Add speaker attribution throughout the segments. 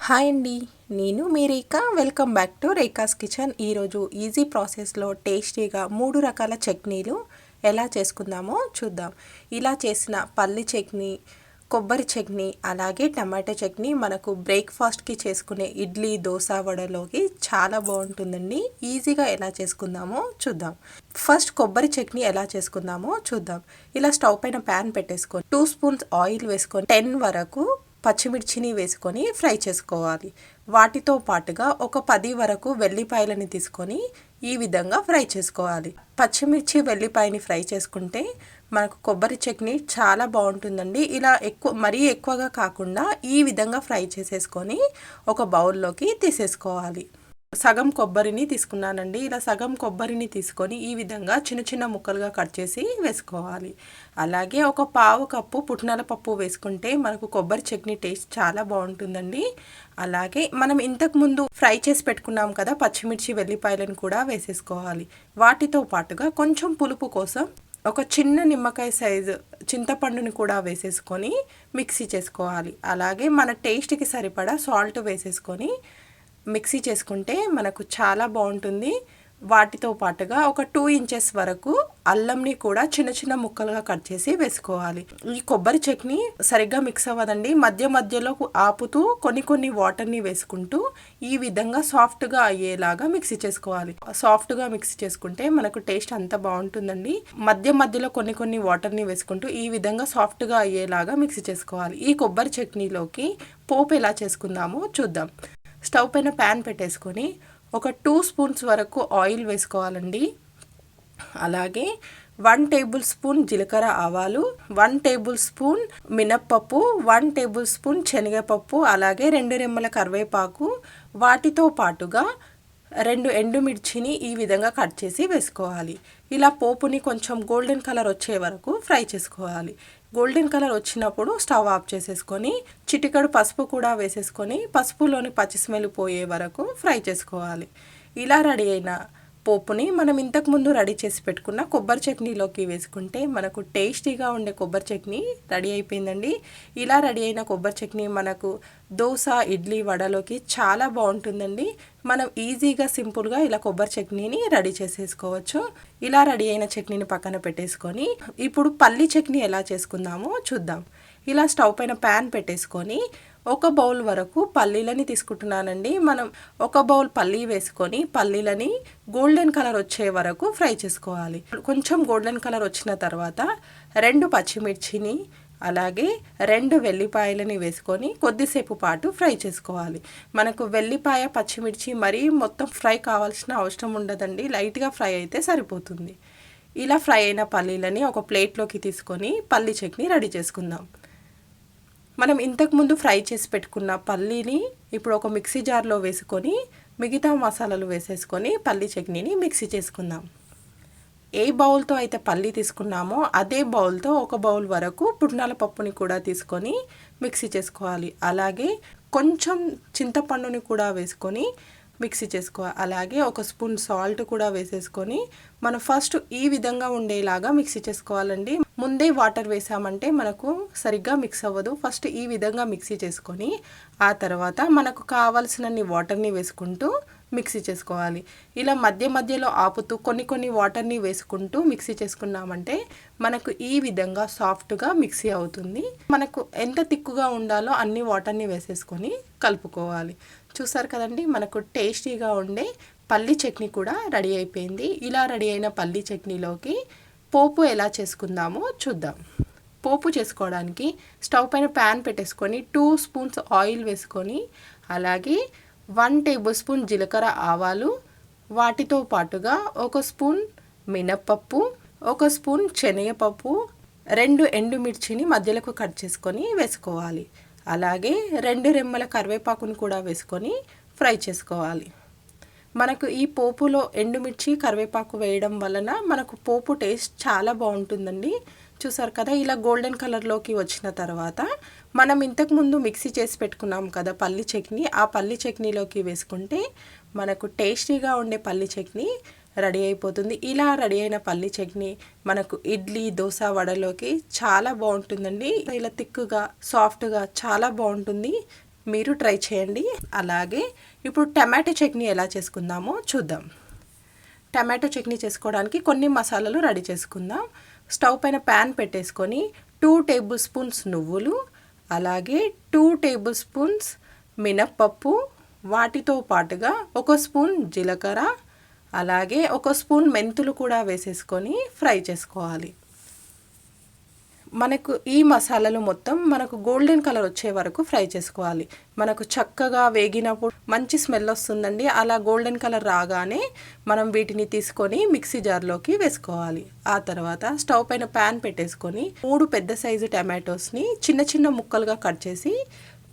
Speaker 1: Hi అండి, నేను మీ Rekha. Welcome back to Rekha's kitchen. ఈరోజు ఈజీ ప్రాసెస్లో టేస్టీగా 3 రకాల చట్నీలు ఎలా చేసుకుందామో చూద్దాం. ఇలా చేసిన పల్లి చట్నీ, కొబ్బరి చట్నీ, అలాగే టమాటో చట్నీ మనకు బ్రేక్ఫాస్ట్కి చేసుకునే ఇడ్లీ, దోశ, వడలోకి చాలా బాగుంటుందండి. ఈజీగా ఎలా చేసుకుందామో చూద్దాం. ఫస్ట్ కొబ్బరి చట్నీ ఎలా చేసుకుందామో చూద్దాం. ఇలా స్టవ్ పైన ప్యాన్ పెట్టేసుకొని 2 స్పూన్స్ ఆయిల్ వేసుకొని 10 వరకు పచ్చిమిర్చిని వేసుకొని ఫ్రై చేసుకోవాలి. వాటితో పాటుగా ఒక 10 వరకు వెల్లిపాయలని తీసుకొని ఈ విధంగా ఫ్రై చేసుకోవాలి. పచ్చిమిర్చి వెల్లిపాయని ఫ్రై చేసుకుంటే మనకు కొబ్బరి చట్నీ చాలా బాగుంటుందండి. ఇలా మరీ ఎక్కువగా కాకుండా ఈ విధంగా ఫ్రై చేసేసుకొని ఒక బౌల్లోకి తీసేసుకోవాలి. సగం కొబ్బరిని తీసుకున్నానండి. ఇలా సగం కొబ్బరిని తీసుకొని ఈ విధంగా చిన్న చిన్న ముక్కలుగా కట్ చేసి వేసుకోవాలి. అలాగే ఒక పావు కప్పు పుట్నాల పప్పు వేసుకుంటే మనకు కొబ్బరి చట్నీ టేస్ట్ చాలా బాగుంటుందండి. అలాగే మనం ఇంతకుముందు ఫ్రై చేసి పెట్టుకున్నాం కదా పచ్చిమిర్చి వెల్లిపాయలను కూడా వేసేసుకోవాలి. వాటితో పాటుగా కొంచెం పులుపు కోసం ఒక చిన్న నిమ్మకాయ సైజు చింతపండుని కూడా వేసేసుకొని మిక్సీ చేసుకోవాలి. అలాగే మన టేస్ట్కి సరిపడా సాల్ట్ వేసేసుకొని మిక్సీ చేసుకుంటే మనకు చాలా బాగుంటుంది. వాటితో పాటుగా ఒక 2 ఇంచెస్ వరకు అల్లంని కూడా చిన్న చిన్న ముక్కలుగా కట్ చేసి వేసుకోవాలి. ఈ కొబ్బరి చట్నీ సరిగ్గా మిక్స్ అవ్వదండి. మధ్య మధ్యలో ఆపుతూ కొన్ని వాటర్ని వేసుకుంటూ ఈ విధంగా సాఫ్ట్గా అయ్యేలాగా మిక్సీ చేసుకోవాలి. సాఫ్ట్గా మిక్సీ చేసుకుంటే మనకు టేస్ట్ అంత బాగుంటుందండి. మధ్య మధ్యలో కొన్ని వాటర్ని వేసుకుంటూ ఈ విధంగా సాఫ్ట్గా అయ్యేలాగా మిక్సీ చేసుకోవాలి. ఈ కొబ్బరి చట్నీలోకి పోపు ఎలా చేసుకుందామో చూద్దాం. స్టవ్ పైన ప్యాన్ పెట్టేసుకొని ఒక 2 స్పూన్స్ వరకు ఆయిల్ వేసుకోవాలండి. అలాగే 1 టేబుల్ స్పూన్ జీలకర్ర ఆవాలు, 1 టేబుల్ స్పూన్ మినప్పప్పు, 1 టేబుల్ స్పూన్ శనగపప్పు, అలాగే 2 రెమ్మల కరివేపాకు, వాటితో పాటుగా 2 ఎండుమిర్చిని ఈ విధంగా కట్ చేసి వేసుకోవాలి. ఇలా పోపుని కొంచెం గోల్డెన్ కలర్ వచ్చే వరకు ఫ్రై చేసుకోవాలి. గోల్డెన్ కలర్ వచ్చినప్పుడు స్టవ్ ఆఫ్ చేసేసుకొని చిటికెడు పసుపు కూడా వేసేసుకొని పసుపులోని పచ్చి స్మెల్ పోయే వరకు ఫ్రై చేసుకోవాలి. ఇలా రెడీ అయిన పోపుని మనం ఇంతకుముందు రెడీ చేసి పెట్టుకున్న కొబ్బరి చట్నీలోకి వేసుకుంటే మనకు టేస్టీగా ఉండే కొబ్బరి చట్నీ రెడీ అయిపోయిందండి. ఇలా రెడీ అయిన కొబ్బరి చట్నీ మనకు దోశ, ఇడ్లీ, వడలోకి చాలా బాగుంటుందండి. మనం ఈజీగా సింపుల్గా ఇలా కొబ్బరి చట్నీని రెడీ చేసేసుకోవచ్చు. ఇలా రెడీ అయిన చట్నీని పక్కన పెట్టేసుకొని ఇప్పుడు పల్లి చట్నీ ఎలా చేసుకుందామో చూద్దాం. ఇలా స్టవ్ పైన ప్యాన్ పెట్టేసుకొని ఒక బౌల్ వరకు పల్లీలని తీసుకుంటున్నానండి. మనం ఒక బౌల్ పల్లీ వేసుకొని పల్లీలని గోల్డెన్ కలర్ వచ్చే వరకు ఫ్రై చేసుకోవాలి. కొంచెం గోల్డెన్ కలర్ వచ్చిన తర్వాత 2 పచ్చిమిర్చిని అలాగే 2 వెల్లిపాయలని వేసుకొని కొద్దిసేపు పాటు ఫ్రై చేసుకోవాలి. మనకు వెల్లిపాయ, పచ్చిమిర్చి మరీ మొత్తం ఫ్రై కావాల్సిన అవసరం ఉండదండి. లైట్గా ఫ్రై అయితే సరిపోతుంది. ఇలా ఫ్రై అయిన పల్లీలని ఒక ప్లేట్లోకి తీసుకొని పల్లీ చట్నీ రెడీ చేసుకుందాం. మనం ఇంతకుముందు ఫ్రై చేసి పెట్టుకున్న పల్లీని ఇప్పుడు ఒక మిక్సీ జార్లో వేసుకొని మిగతా మసాలాలు వేసేసుకొని పల్లీ చట్నీని మిక్సీ చేసుకుందాం. ఏ బౌల్తో అయితే పల్లీ తీసుకున్నామో అదే బౌల్తో ఒక బౌల్ వరకు పుట్నాల పప్పుని కూడా తీసుకొని మిక్సీ చేసుకోవాలి. అలాగే కొంచెం చింతపండుని కూడా వేసుకొని మిక్సీ చేసుకోవాలి. అలాగే ఒక స్పూన్ సాల్ట్ కూడా వేసేసుకొని మనం ఫస్ట్ ఈ విధంగా ఉండేలాగా మిక్సీ చేసుకోవాలండి. ముందే వాటర్ వేసామంటే మనకు సరిగ్గా మిక్స్ అవ్వదు. ఫస్ట్ ఈ విధంగా మిక్సీ చేసుకొని ఆ తర్వాత మనకు కావాల్సినన్ని వాటర్ని వేసుకుంటూ మిక్సీ చేసుకోవాలి. ఇలా మధ్య మధ్యలో ఆపుతూ కొన్ని వాటర్ని వేసుకుంటూ మిక్సీ చేసుకున్నామంటే మనకు ఈ విధంగా సాఫ్ట్గా మిక్సీ అవుతుంది. మనకు ఎంత తిక్కుగా ఉండాలో అన్ని వాటర్ని వేసేసుకొని కలుపుకోవాలి. చూసారు కదండి, మనకు టేస్టీగా ఉండే పల్లి చట్నీ కూడా రెడీ అయిపోయింది. ఇలా రెడీ అయిన పల్లి చట్నీలోకి పోపు ఎలా చేసుకుందామో చూద్దాం. పోపు చేసుకోవడానికి స్టవ్ పైన ప్యాన్ పెట్టేసుకొని 2 స్పూన్స్ ఆయిల్ వేసుకొని అలాగే 1 టేబుల్ స్పూన్ జీలకర్ర ఆవాలు, వాటితో పాటుగా ఒక స్పూన్ మినప్పప్పు, ఒక స్పూన్ శనగపప్పు, 2 ఎండుమిర్చిని మధ్యలోకి కట్ చేసుకొని వేసుకోవాలి. అలాగే 2 రెమ్మల కరివేపాకును కూడా వేసుకొని ఫ్రై చేసుకోవాలి. మనకు ఈ పోపులో ఎండుమిర్చి, కరివేపాకు వేయడం వలన మనకు పోపు టేస్ట్ చాలా బాగుంటుందండి. చూసారు కదా, ఇలా గోల్డెన్ కలర్లోకి వచ్చిన తర్వాత మనం ఇంతకుముందు మిక్సీ చేసి పెట్టుకున్నాం కదా పల్లి చట్నీ, ఆ పల్లి చట్నీలోకి వేసుకుంటే మనకు టేస్టీగా ఉండే పల్లి చట్నీ రెడీ అయిపోతుంది. ఇలా రెడీ అయిన పల్లి చట్నీ మనకు ఇడ్లీ, దోశ, వడలోకి చాలా బాగుంటుందండి. ఇలా థిక్గా, సాఫ్ట్గా చాలా బాగుంటుంది. మీరు ట్రై చేయండి. అలాగే ఇప్పుడు టమాటో చట్నీ ఎలా చేసుకుందామో చూద్దాం. టమాటో చట్నీ చేసుకోవడానికి కొన్ని మసాలాలు రెడీ చేసుకుందాం. స్టవ్ పైన ప్యాన్ పెట్టేసుకొని 2 టేబుల్ స్పూన్స్ నువ్వులు, అలాగే 2 టేబుల్ స్పూన్స్ మినప్పప్పు, వాటితో పాటుగా 1 స్పూన్ జీలకర్ర, అలాగే 1 స్పూన్ మెంతులు కూడా వేసేసుకొని ఫ్రై చేసుకోవాలి. మనకు ఈ మసాలాలు మొత్తం మనకు గోల్డెన్ కలర్ వచ్చే వరకు ఫ్రై చేసుకోవాలి. మనకు చక్కగా వేగినప్పుడు మంచి స్మెల్ వస్తుందండి. అలా గోల్డెన్ కలర్ రాగానే మనం వీటిని తీసుకొని మిక్సీ జార్లోకి వేసుకోవాలి. ఆ తర్వాత స్టవ్ పైన ప్యాన్ పెట్టేసుకొని 3 పెద్ద సైజు టమాటోస్ని చిన్న చిన్న ముక్కలుగా కట్ చేసి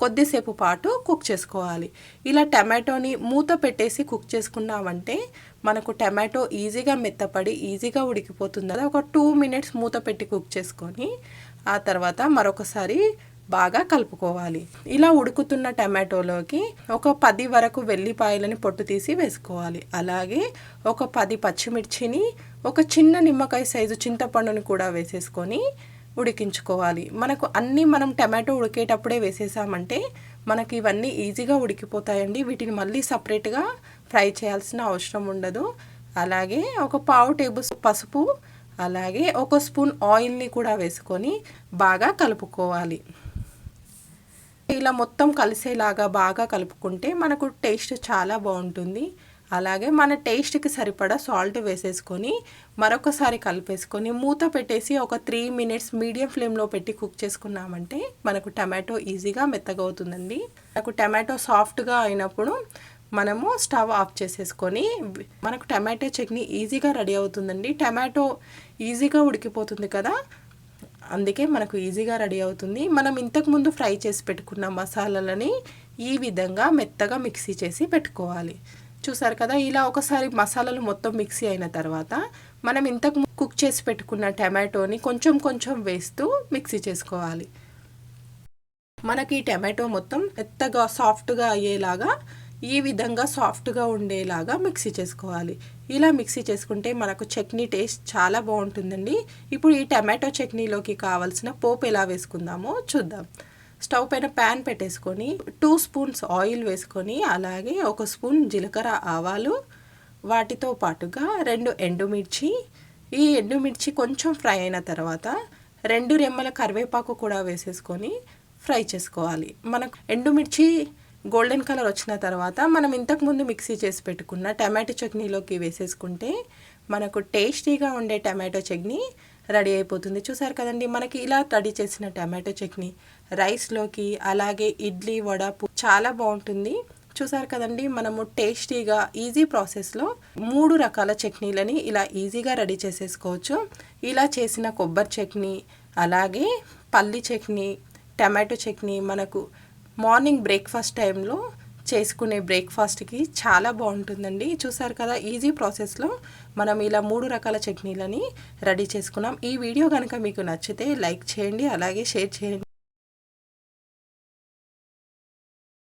Speaker 1: కొద్దిసేపు పాటు కుక్ చేసుకోవాలి. ఇలా టమాటోని మూత పెట్టేసి కుక్ చేసుకున్నామంటే మనకు టమాటో ఈజీగా మెత్తపడి ఈజీగా ఉడికిపోతుంది. కదా, ఒక 2 మినిట్స్ మూత పెట్టి కుక్ చేసుకొని ఆ తర్వాత మరొకసారి బాగా కలుపుకోవాలి. ఇలా ఉడుకుతున్న టమాటోలోకి ఒక 10 వరకు వెల్లిపాయలని పొట్టు తీసి వేసుకోవాలి. అలాగే ఒక 10 పచ్చిమిర్చిని, ఒక చిన్న నిమ్మకాయ సైజు చింతపండుని కూడా వేసేసుకొని ఉడికించుకోవాలి. మనం టమాటో ఉడికేటప్పుడే వేసేసామంటే మనకి ఇవన్నీ ఈజీగా ఉడికిపోతాయండి. వీటిని మళ్ళీ సపరేట్గా ఫ్రై చేయాల్సిన అవసరం ఉండదు. అలాగే ఒక 1/2 టేబుల్ స్పూన్ పసుపు, అలాగే 1 స్పూన్ ఆయిల్ని కూడా వేసుకొని బాగా కలుపుకోవాలి. ఇలా మొత్తం కలిసేలాగా బాగా కలుపుకుంటే మనకు టేస్ట్ చాలా బాగుంటుంది. అలాగే మన టేస్ట్కి సరిపడా సాల్ట్ వేసేసుకొని మరొకసారి కలిపేసుకొని మూత పెట్టేసి ఒక 3 మినిట్స్ మీడియం ఫ్లేమ్లో పెట్టి కుక్ చేసుకున్నామంటే మనకు టమాటో ఈజీగా మెత్తగా అవుతుందండి. మనకు టమాటో సాఫ్ట్గా అయినప్పుడు మనము స్టవ్ ఆఫ్ చేసేసుకొని మనకు టమాటో చట్నీ ఈజీగా రెడీ అవుతుందండి. టమాటో ఈజీగా ఉడికిపోతుంది కదా, అందుకే మనకు ఈజీగా రెడీ అవుతుంది. మనం ఇంతకుముందు ఫ్రై చేసి పెట్టుకున్న మసాలాలని ఈ విధంగా మెత్తగా మిక్సీ చేసి పెట్టుకోవాలి. చూసారు కదా, ఇలా ఒకసారి మసాలాలు మొత్తం మిక్సీ అయిన తర్వాత మనం ఇంతకు కుక్ చేసి పెట్టుకున్న టమాటోని కొంచెం కొంచెం వేస్తూ మిక్సీ చేసుకోవాలి. మనకి టమాటో మొత్తం మెత్తగా సాఫ్ట్గా అయ్యేలాగా ఈ విధంగా సాఫ్ట్గా ఉండేలాగా మిక్సీ చేసుకోవాలి. ఇలా మిక్సీ చేసుకుంటే మనకు చట్నీ టేస్ట్ చాలా బాగుంటుందండి. ఇప్పుడు ఈ టమాటో చట్నీలోకి కావాల్సిన పోపు ఎలా వేసుకుందామో చూద్దాం. స్టవ్ పైన ప్యాన్ పెట్టేసుకొని 2 స్పూన్స్ ఆయిల్ వేసుకొని అలాగే 1 స్పూన్ జీలకర్ర ఆవాలు, వాటితో పాటుగా 2 ఎండుమిర్చి. ఈ ఎండుమిర్చి కొంచెం ఫ్రై అయిన తర్వాత 2 రెమ్మల కరివేపాకు కూడా వేసేసుకొని ఫ్రై చేసుకోవాలి. మనకు ఎండుమిర్చి గోల్డెన్ కలర్ వచ్చిన తర్వాత మనం ఇంతకుముందు మిక్సీ చేసి పెట్టుకున్న టమాటో చట్నీలోకి వేసేసుకుంటే మనకు టేస్టీగా ఉండే టమాటో చట్నీ రెడీ అయిపోతుంది. చూసారు కదండి, మనకి ఇలా రెడీ చేసిన టమాటో చట్నీ రైస్లోకి అలాగే ఇడ్లీ, వడ చాలా బాగుంటుంది. చూసారు కదండి, మనము టేస్టీగా ఈజీ ప్రాసెస్లో 3 రకాల చట్నీలని ఇలా ఈజీగా రెడీ చేసేసుకోవచ్చు. ఇలా చేసిన కొబ్బరి చట్నీ, అలాగే పల్లి చట్నీ, టమాటో చట్నీ మనకు మార్నింగ్ బ్రేక్ఫాస్ట్ టైంలో చేసుకునే బ్రేక్ఫాస్ట్కి చాలా బాగుంటుందండి. చూసారు కదా, ఈజీ ప్రాసెస్లో మనం ఇలా 3 రకాల చట్నీలని రెడీ చేసుకున్నాం. ఈ వీడియో కనుక మీకు నచ్చితే లైక్ చేయండి, అలాగే షేర్ చేయండి.